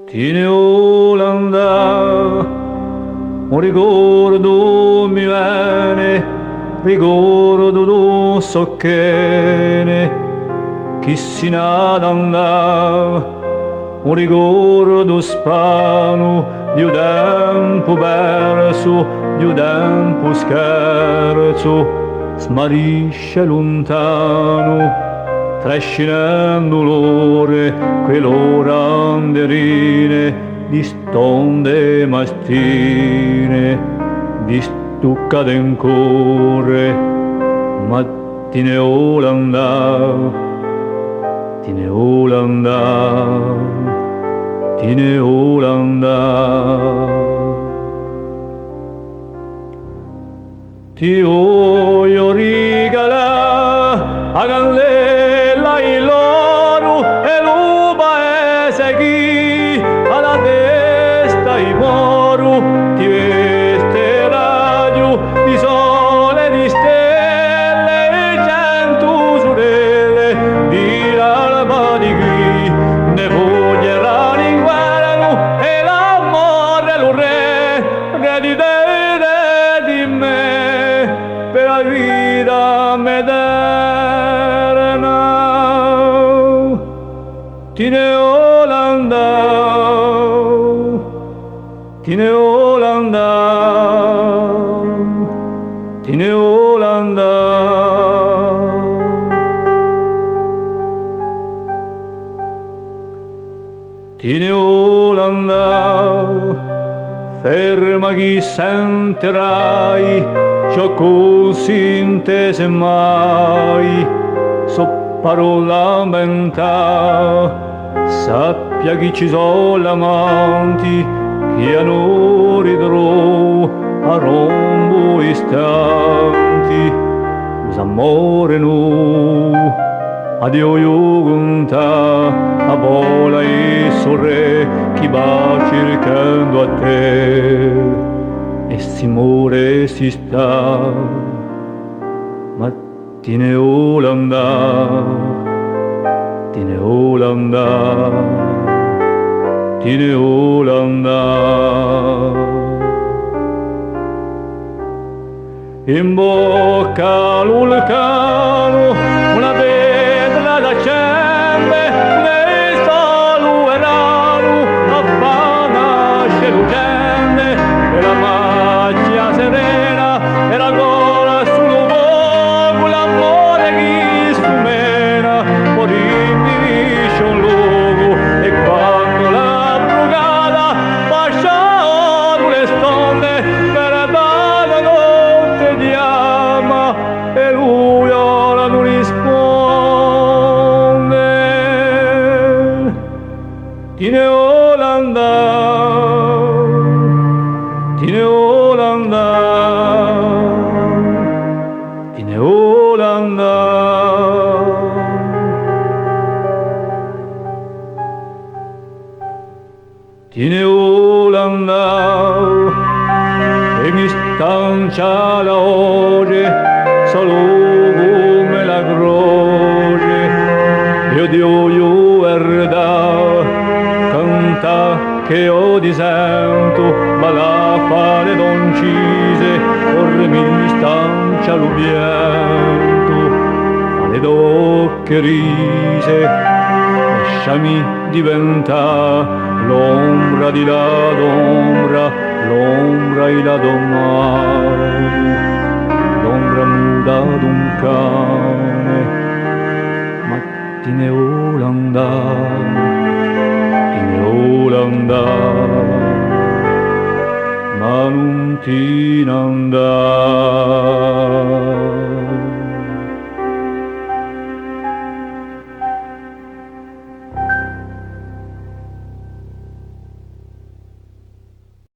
Tieni Olanda, un ricordo mi viene, ricordo d'un socchene, chi si nada andava, un ricordo spano, di un tempo perso, di un tempo scherzo, smarisce lontano, trascinando l'ore, quell'ora anderine, di stonde mastine, di stuccate in cuore, mattine Olanda, tine Olanda, tine Olanda. Ti voglio regalare a candela il loro e l'uva e segui alla testa i moro, ti veste radio di sole di stelle e cento sorelle di l'alba di qui ne voglieranno in guerra e l'amore lo re di te di me per la vita moderna. Tine Olanda, tine Olanda, tine Olanda. Tine Olanda, ferma chi sentirai, ciò così intese mai, so parola mentà, sappia chi ci sono amanti, che hanno ridrò a rombo istanti, amore no, addio io conta, a vola e sorre, chi va cercando a te, e si muore e si sta, mattine Olanda, tine Olanda, tine Olanda. In bocca l'ulcano, una pedra d'accende, ne salueranno, appena scelucende, e la macchia serena, e la gola sul uomo, l'amore chi sfumena, poi rifinisce un luogo, e quando la brugata pasciano le stonde, per dare notte di ama, e lui ora non risponde. Tine Olanda, tine Olanda, tine Olanda. Tine Olanda, e mi stancia la ore, solo come la croce, io Dio io erda, canta che io ti sento, ma la fare doncise, or mi stancia l'ubiento, fare d'ocche rise, lasciami diventare l'ombra di là d'ombra, l'ombra di là domani, l'ombra muda d'un cane, mattine Olanda, tine Olanda, ma non ti andare.